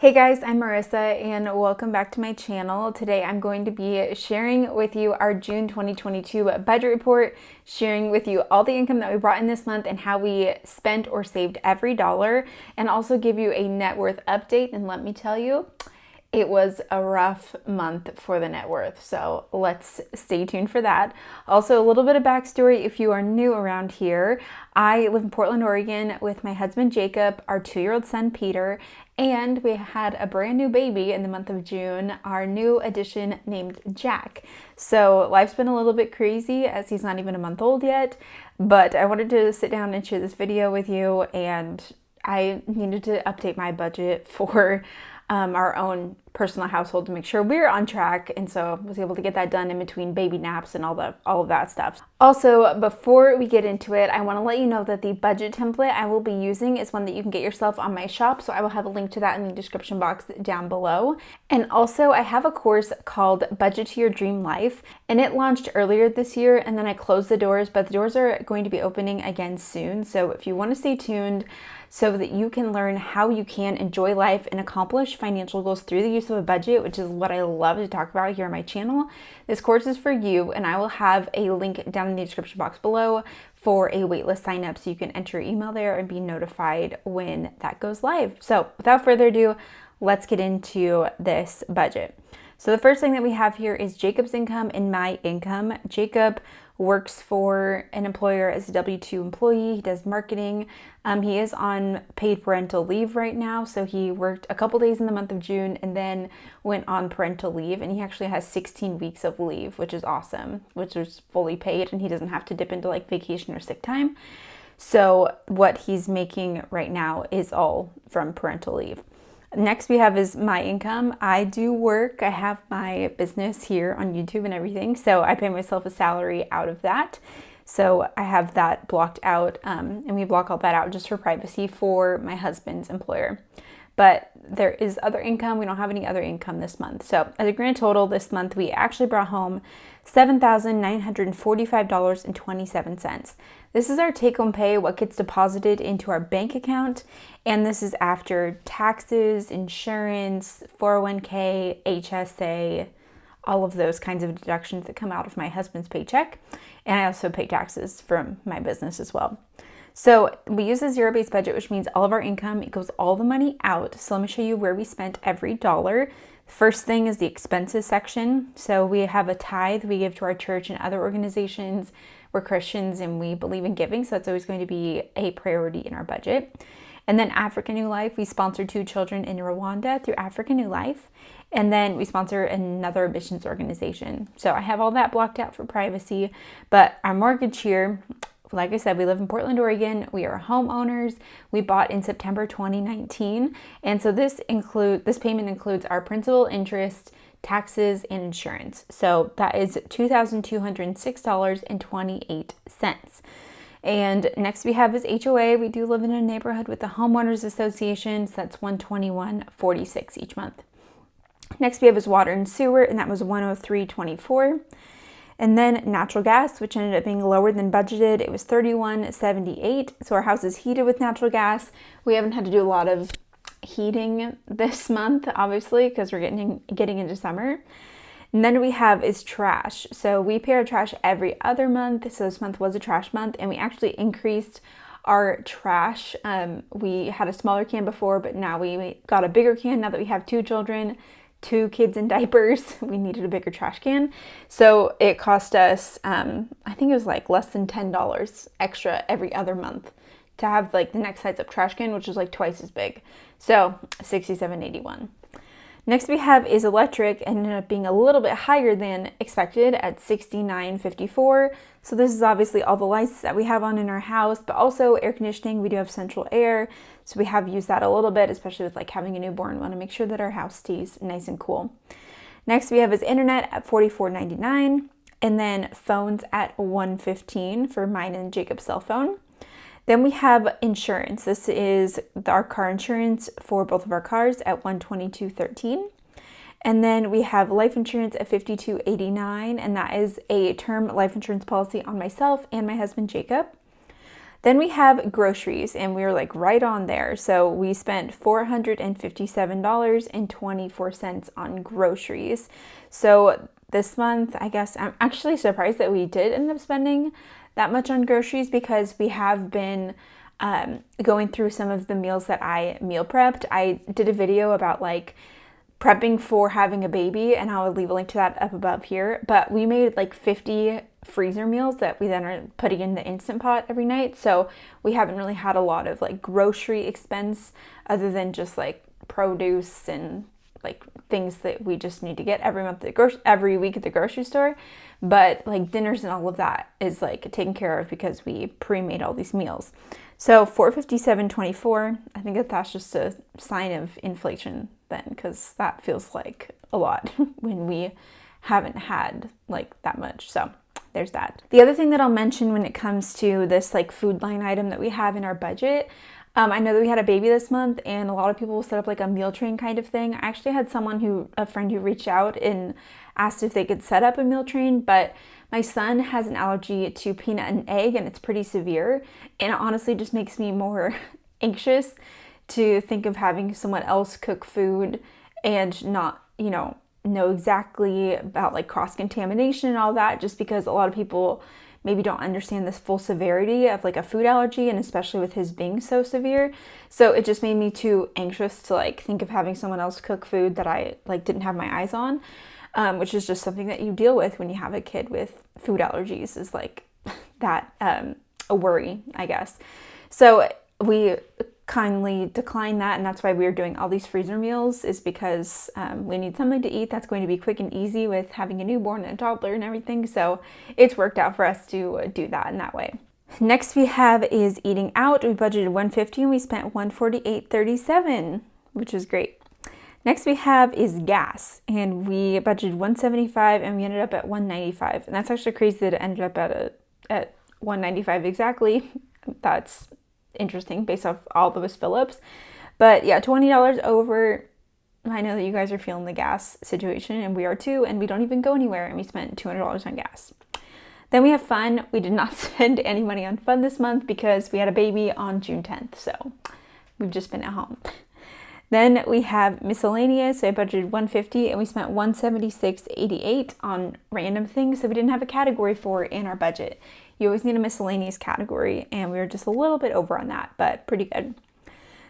Hey guys, I'm Marissa and welcome back to my channel. Today I'm going to be sharing with you our June 2022 budget report, sharing with you all the income that we brought in this month and how we spent or saved every dollar, and also give you a net worth update. And let me tell you, it was a rough month for the net worth, so let's stay tuned for that. Also, a little bit of backstory if you are new around here. I live in Portland, Oregon with my husband Jacob, our 2-year-old son Peter, and we had a brand new baby in the month of June, our new addition named Jack. So life's been a little bit crazy as he's not even a month old yet, but I wanted to sit down and share this video with you, and I needed to update my budget for our own personal household to make sure we're on track, and so I was able to get that done in between baby naps and all of that stuff. Also, before we get into it, I want to let you know that the budget template I will be using is one that you can get yourself on my shop, so I will have a link to that in the description box down below. And also, I have a course called Budget to Your Dream Life, and it launched earlier this year, and then I closed the doors, but the doors are going to be opening again soon, so if you want to stay tuned so that you can learn how you can enjoy life and accomplish financial goals through the use of a budget, which is what I love to talk about here on my channel, this course is for you, and I will have a link down in the description box below for a waitlist sign up so you can enter your email there and be notified when that goes live. So without further ado, let's get into this budget. So the first thing that we have here is Jacob's income and my income. Jacob works for an employer as a W-2 employee. He does marketing. He is on paid parental leave right now. So he worked a couple days in the month of June and then went on parental leave. And he actually has 16 weeks of leave, which is awesome, which is fully paid. And he doesn't have to dip into like vacation or sick time. So what he's making right now is all from parental leave. Next we have is my income. I do work. I have my business here on YouTube and everything, so I pay myself a salary out of that. So I have that blocked out, and we block all that out just for privacy for my husband's employer. But there is other income. We don't have any other income this month. So as a grand total this month, we actually brought home $7,945.27. This is our take-home pay, what gets deposited into our bank account, and this is after taxes, insurance, 401k, HSA, all of those kinds of deductions that come out of my husband's paycheck, and I also pay taxes from my business as well. So we use a zero-based budget, which means all of our income equals all the money out. So let me show you where we spent every dollar. First thing is the expenses section. So we have a tithe we give to our church and other organizations. We're Christians and we believe in giving, so it's always going to be a priority in our budget. And then African New Life, we sponsor 2 children in Rwanda through African New Life. And then we sponsor another missions organization. So I have all that blocked out for privacy, but our mortgage here, like I said, we live in Portland, Oregon. We are homeowners. We bought in September 2019. And so this payment includes our principal, interest, taxes, and insurance. So that is $2,206.28. And next we have is HOA. We do live in a neighborhood with the homeowners association, so that's $121.46 each month. Next we have is water and sewer, and that was $103.24. And then natural gas, which ended up being lower than budgeted. It was $31.78. So our house is heated with natural gas. We haven't had to do a lot of heating this month, obviously, because we're getting into summer. And then we have is trash. So we pay our trash every other month. So this month was a trash month, and we actually increased our trash. We had a smaller can before, but now we got a bigger can now that we have 2 children. 2 kids in diapers. We needed a bigger trash can. So it cost us, I think it was like less than $10 extra every other month to have like the next size up trash can, which is like twice as big. So $67.81. Next we have is electric, and ended up being a little bit higher than expected at $69.54. So this is obviously all the lights that we have on in our house, but also air conditioning. We do have central air, so we have used that a little bit, especially with like having a newborn. We want to make sure that our house stays nice and cool. Next we have is internet at $44.99, and then phones at $115 for mine and Jacob's cell phone. Then we have insurance. This is our car insurance for both of our cars at $122.13. And then we have life insurance at $52.89, and that is a term life insurance policy on myself and my husband Jacob. Then we have groceries, and we were like right on there. So we spent $457.24 on groceries. So this month, I guess I'm actually surprised that we did end up spending that much on groceries, because we have been going through some of the meals that I meal prepped. I did a video about like prepping for having a baby, and I'll leave a link to that up above here. But we made like 50 freezer meals that we then are putting in the Instant Pot every night. So we haven't really had a lot of like grocery expense other than just like produce and like things that we just need to get every month every week at the grocery store. But like dinners and all of that is like taken care of because we pre-made all these meals. So $457.24, I think that's just a sign of inflation then, because that feels like a lot when we haven't had like that much. So there's that. The other thing that I'll mention when it comes to this like food line item that we have in our budget, I know that we had a baby this month, and a lot of people will set up like a meal train kind of thing. I actually had a friend who reached out and asked if they could set up a meal train, but my son has an allergy to peanut and egg, and it's pretty severe. And it honestly just makes me more anxious to think of having someone else cook food and not, know exactly about like cross-contamination and all that, just because a lot of people maybe don't understand this full severity of like a food allergy, and especially with his being so severe. So it just made me too anxious to like think of having someone else cook food that I like didn't have my eyes on, which is just something that you deal with when you have a kid with food allergies, is like that a worry, I guess. So we kindly declined that, and that's why we were doing all these freezer meals, is because we need something to eat that's going to be quick and easy with having a newborn and a toddler and everything. So it's worked out for us to do that in that way. Next we have is eating out. We budgeted $150 and we spent $148.37, which is great. Next we have is gas, and we budgeted $175 and we ended up at $195, and that's actually crazy that it ended up at $195 exactly. That's interesting based off all those fill-ups. But yeah, $20 over. I know that you guys are feeling the gas situation, and we are too, and we don't even go anywhere, and we spent $200 on gas. Then we have fun. We did not spend any money on fun this month because we had a baby on June 10th, so we've just been at home. Then we have miscellaneous. I budgeted $150 and we spent $176.88 on random things that we didn't have a category for in our budget. You always need a miscellaneous category, and we were just a little bit over on that, but pretty good.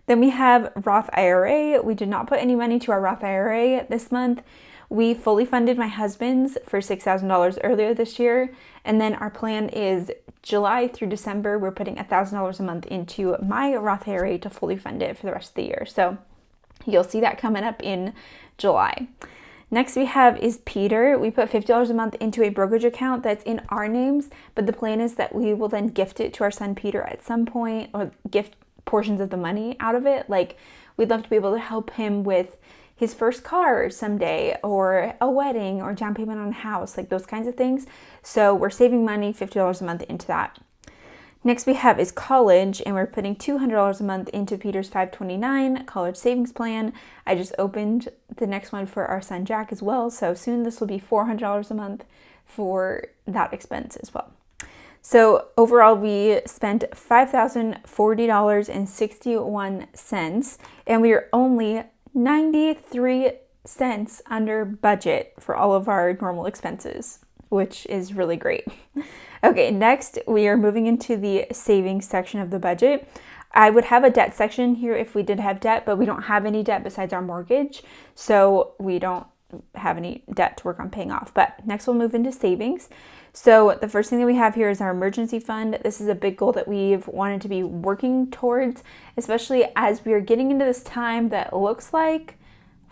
Then we have Roth IRA. We did not put any money to our Roth IRA this month. We fully funded my husband's for $6,000 earlier this year, and then our plan is July through December, we're putting $1,000 a month into my Roth IRA to fully fund it for the rest of the year. So you'll see that coming up in July. Next we have is Peter. We put $50 a month into a brokerage account that's in our names, but the plan is that we will then gift it to our son Peter at some point, or gift portions of the money out of it. Like, we'd love to be able to help him with his first car someday, or a wedding, or down payment on a house, like those kinds of things. So we're saving money, $50 a month into that. Next we have is college, and we're putting $200 a month into Peter's 529 college savings plan. I just opened the next one for our son Jack as well, so soon this will be $400 a month for that expense as well. So overall we spent $5,040.61, and we are only 93 cents under budget for all of our normal expenses, which is really great. Okay, next we are moving into the savings section of the budget. I would have a debt section here if we did have debt, but we don't have any debt besides our mortgage, so we don't have any debt to work on paying off. But next we'll move into savings. So the first thing that we have here is our emergency fund. This is a big goal that we've wanted to be working towards, especially as we are getting into this time that looks like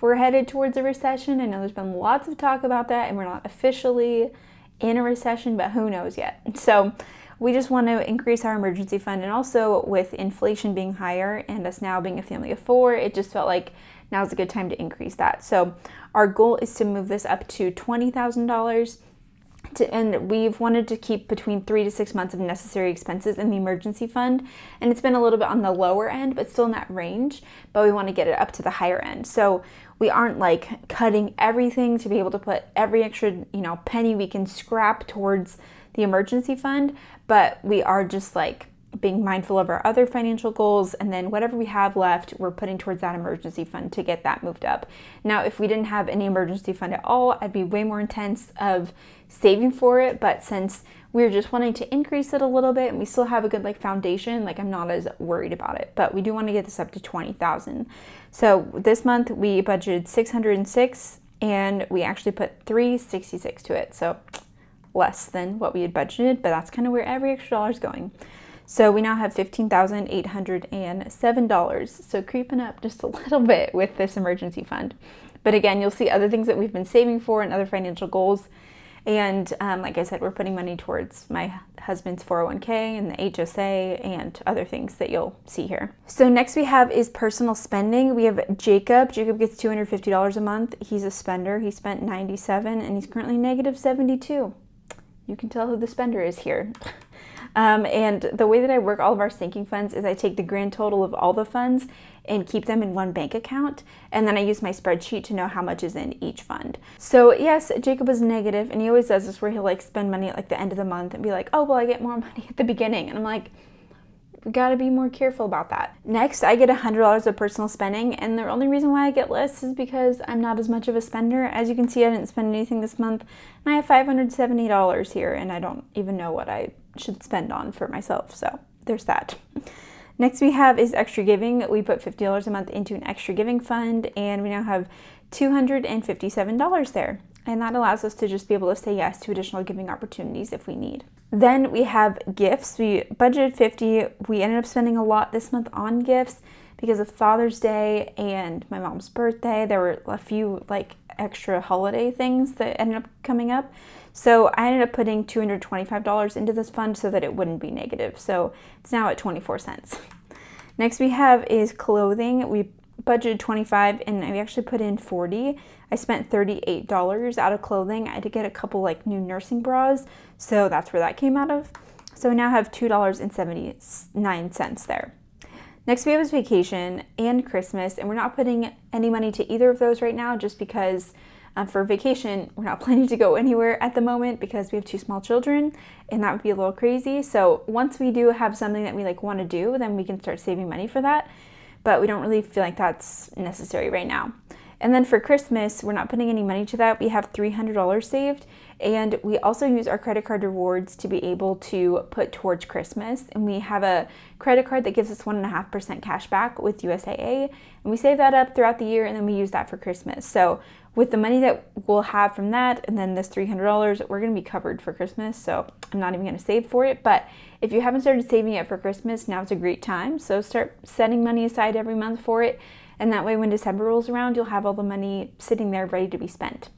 we're headed towards a recession. I know there's been lots of talk about that, and we're not officially in a recession, but who knows yet. So we just want to increase our emergency fund, and also with inflation being higher and us now being a family of 4, it just felt like now's a good time to increase that. So our goal is to move this up to $20,000, and we've wanted to keep between 3 to 6 months of necessary expenses in the emergency fund, and it's been a little bit on the lower end, but still in that range, but we want to get it up to the higher end. So we aren't like cutting everything to be able to put every extra, penny we can scrap towards the emergency fund, but we are just like being mindful of our other financial goals, and then whatever we have left, we're putting towards that emergency fund to get that moved up. Now, if we didn't have any emergency fund at all, I'd be way more intense of saving for it, but since we're just wanting to increase it a little bit and we still have a good foundation, I'm not as worried about it, but we do want to get this up to $20,000. So this month we budgeted $606 and we actually put $366 to it. So less than what we had budgeted, but that's kind of where every extra dollar is going. So we now have $15,807. So creeping up just a little bit with this emergency fund. But again, you'll see other things that we've been saving for and other financial goals. And like I said, we're putting money towards my husband's 401k and the HSA and other things that you'll see here. So next we have is personal spending. We have Jacob. Jacob gets $250 a month. He's a spender. He spent $97 and he's currently negative $72. You can tell who the spender is here. And the way that I work all of our sinking funds is I take the grand total of all the funds and keep them in one bank account. And then I use my spreadsheet to know how much is in each fund. So yes, Jacob was negative, and he always does this where he'll spend money at the end of the month and be like, oh, well, I get more money at the beginning. And I'm like, we gotta be more careful about that. Next, I get $100 of personal spending, and the only reason why I get less is because I'm not as much of a spender. As you can see, I didn't spend anything this month, and I have $570 here, and I don't even know what I should spend on for myself, so there's that. Next we have is extra giving. We put $50 a month into an extra giving fund, and we now have $257 there. And that allows us to just be able to say yes to additional giving opportunities if we need. Then we have gifts. We budgeted $50. We ended up spending a lot this month on gifts because of Father's Day and my mom's birthday. There were a few extra holiday things that ended up coming up. So I ended up putting $225 into this fund so that it wouldn't be negative. So it's now at 24 cents. Next we have is clothing. We budgeted $25 and we actually put in $40. I spent $38 out of clothing. I had to get a couple new nursing bras, so that's where that came out of. So we now have $2.79 there. Next we have is vacation and Christmas, and we're not putting any money to either of those right now just because for vacation, we're not planning to go anywhere at the moment because we have 2 small children, and that would be a little crazy. So once we do have something that we want to do, then we can start saving money for that. But we don't really feel like that's necessary right now. And then for Christmas, we're not putting any money to that. We have $300 saved, and we also use our credit card rewards to be able to put towards Christmas. And we have a credit card that gives us 1.5% cash back with USAA, and we save that up throughout the year, and then we use that for Christmas. So with the money that we'll have from that, and then this $300, we're gonna be covered for Christmas. So I'm not even gonna save for it. But if you haven't started saving yet for Christmas, now's a great time. So start setting money aside every month for it. And that way when December rolls around, you'll have all the money sitting there ready to be spent.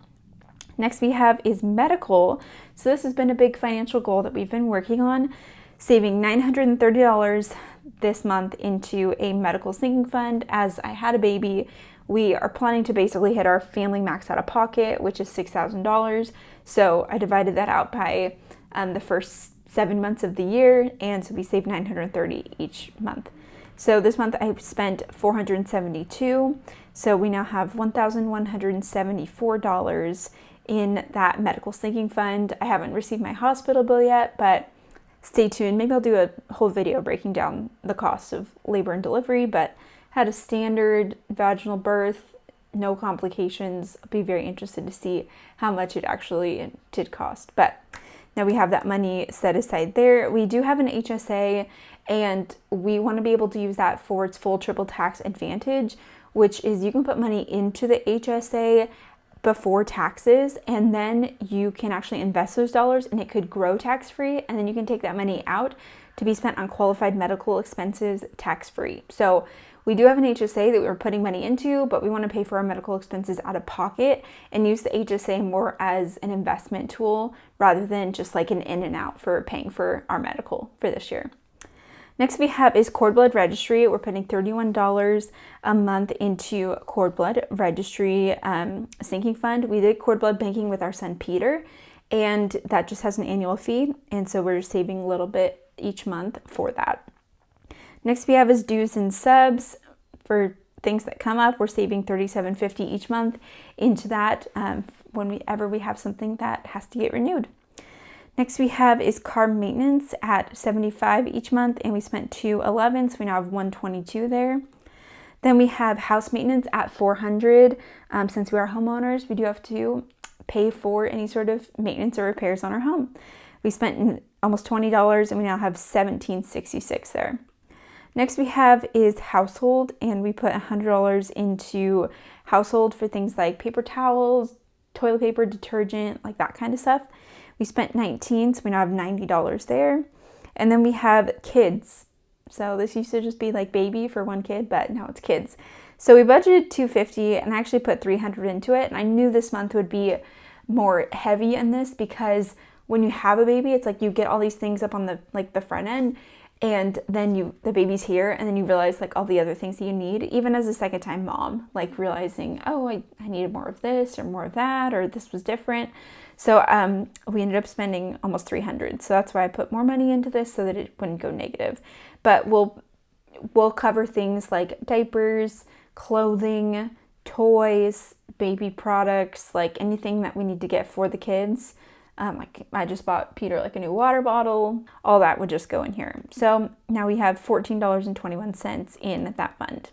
Next we have is medical. So this has been a big financial goal that we've been working on, saving $930 this month into a medical sinking fund. As I had a baby, we are planning to basically hit our family max out of pocket, which is $6,000. So I divided that out by the first 7 months of the year, and so we saved $930 each month. So this month I spent $472. So we now have $1,174 in that medical sinking fund. I haven't received my hospital bill yet, but stay tuned. Maybe I'll do a whole video breaking down the cost of labor and delivery, but had a standard vaginal birth, no complications. I'll be very interested to see how much it actually did cost. But now we have that money set aside there. We do have an HSA, and we want to be able to use that for its full triple tax advantage, which is you can put money into the HSA before taxes, and then you can actually invest those dollars and it could grow tax-free, and then you can take that money out to be spent on qualified medical expenses tax-free. So we do have an HSA that we're putting money into, but we want to pay for our medical expenses out of pocket and use the HSA more as an investment tool rather than just an in and out for paying for our medical for this year. Next we have is cord blood registry. We're putting $31 a month into cord blood registry sinking fund. We did cord blood banking with our son Peter, and that just has an annual fee, and so we're saving a little bit each month for that. Next we have is dues and subs. For things that come up, we're saving $37.50 each month into that whenever we have something that has to get renewed. Next we have is car maintenance at $75 each month, and we spent $211, so we now have $122 there. Then we have house maintenance at $400. Since we are homeowners, we do have to pay for any sort of maintenance or repairs on our home. We spent almost $20, and we now have $1766 there. Next we have is household, and we put $100 into household for things like paper towels, toilet paper, detergent, like that kind of stuff. We spent $19, so we now have $90 there. And then we have kids. So this used to just be like baby for one kid, but now it's kids. So we budgeted $250, and I actually put $300 into it. And I knew this month would be more heavy in this because when you have a baby, it's like you get all these things up on the front end, and then the baby's here, and then you realize like all the other things that you need, even as a second time mom, like realizing, oh, I needed more of this or more of that, or this was different. So we ended up spending almost $300. So that's why I put more money into this so that it wouldn't go negative. But we'll cover things like diapers, clothing, toys, baby products, like anything that we need to get for the kids. Like I just bought Peter like a new water bottle. All that would just go in here. So now we have $14.21 in that fund.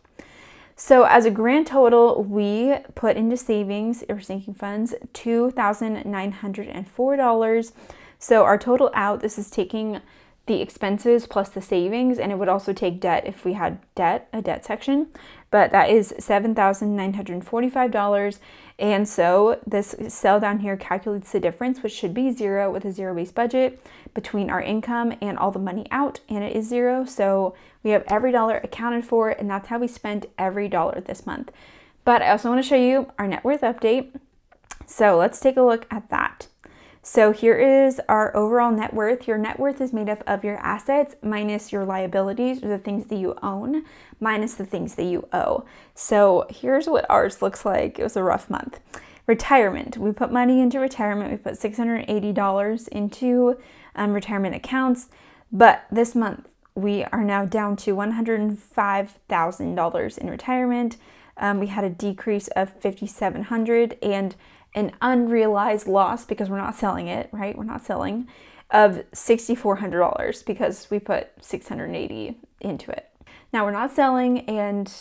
So as a grand total, we put into savings or sinking funds $2,904. So our total out, this is taking the expenses plus the savings, and it would also take debt if we had debt, a debt section, but that is $7,945. And so this cell down here calculates the difference, which should be zero with a zero-based budget between our income and all the money out, and it is zero. So we have every dollar accounted for, and that's how we spent every dollar this month. But I also want to show you our net worth update. So let's take a look at that. So here is our overall net worth. Your net worth is made up of your assets minus your liabilities, or the things that you own, minus the things that you owe. So here's what ours looks like. It was a rough month. Retirement. We put money into retirement. We put $680 into retirement accounts. But this month, we are now down to $105,000 in retirement. We had a decrease of $5,700 and an unrealized loss because we're not selling it, right? We're not selling, of $6,400 because we put $680 into it. Now we're not selling, and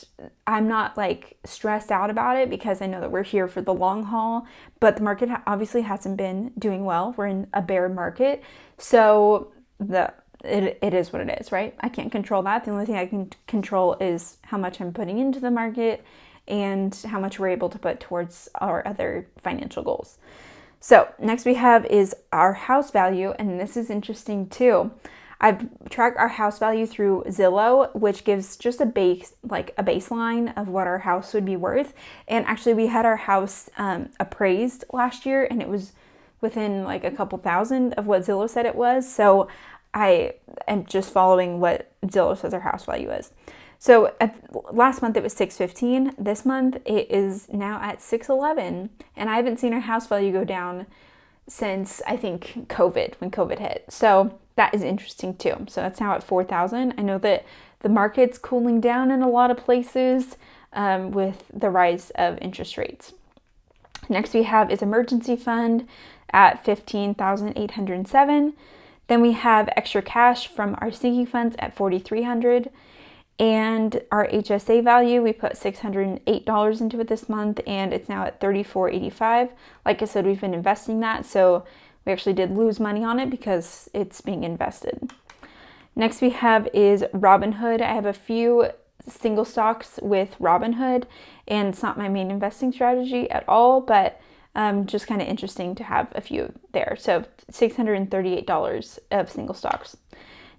I'm not like stressed out about it because I know that we're here for the long haul, but the market obviously hasn't been doing well. We're in a bear market. So it is what it is, right? I can't control that. The only thing I can control is how much I'm putting into the market and how much we're able to put towards our other financial goals. So next we have is our house value, and this is interesting too. I've tracked our house value through Zillow, which gives just a baseline of what our house would be worth. And actually we had our house appraised last year, and it was within like a couple thousand of what Zillow said it was. So I am just following what Zillow says our house value is. So last month it was $615. This month it is now at $611, and I haven't seen our house value go down since I think COVID, when COVID hit. So that is interesting too. So that's now at $4,000. I know that the market's cooling down in a lot of places with the rise of interest rates. Next we have is emergency fund at $15,807. Then we have extra cash from our sinking funds at $4,300. And our HSA value, we put $608 into it this month, and it's now at $34.85. Like I said, we've been investing that, so we actually did lose money on it because it's being invested. Next we have is Robinhood. I have a few single stocks with Robinhood, and it's not my main investing strategy at all, but just kind of interesting to have a few there. So $638 of single stocks.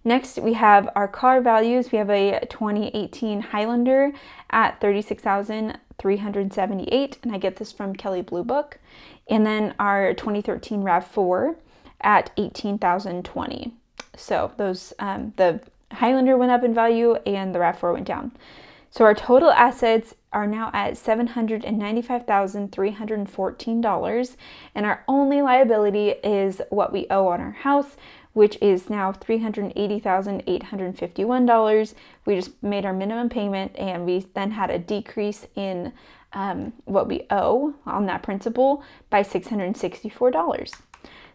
Next, we have our car values. We have a 2018 Highlander at $36,378, and I get this from Kelley Blue Book. And then our 2013 RAV4 at $18,020. So those, the Highlander went up in value and the RAV4 went down. So our total assets are now at $795,314, and our only liability is what we owe on our house, which is now $380,851. We just made our minimum payment, and we then had a decrease in what we owe on that principal by $664.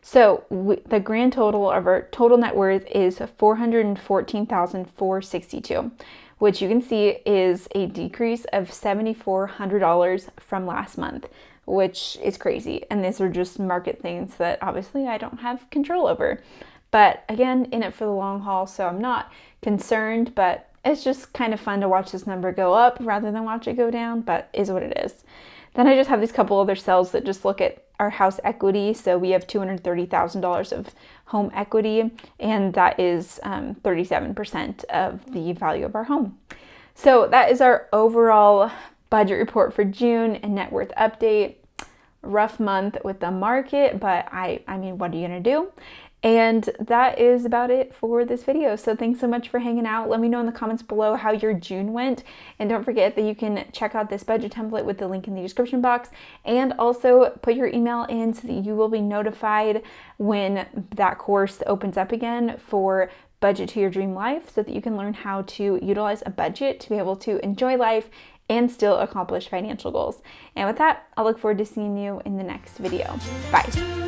So the grand total of our total net worth is $414,462, which you can see is a decrease of $7,400 from last month, which is crazy. And these are just market things that obviously I don't have control over. But again, in it for the long haul, so I'm not concerned, but it's just kind of fun to watch this number go up rather than watch it go down, but is what it is. Then I just have these couple other cells that just look at our house equity. So we have $230,000 of home equity, and that is 37% of the value of our home. So that is our overall budget report for June and net worth update. Rough month with the market, but I mean, what are you gonna do? And that is about it for this video. So thanks so much for hanging out. Let me know in the comments below how your June went. And don't forget that you can check out this budget template with the link in the description box. And also put your email in so that you will be notified when that course opens up again for Budget to Your Dream Life, so that you can learn how to utilize a budget to be able to enjoy life and still accomplish financial goals. And with that, I'll look forward to seeing you in the next video. Bye.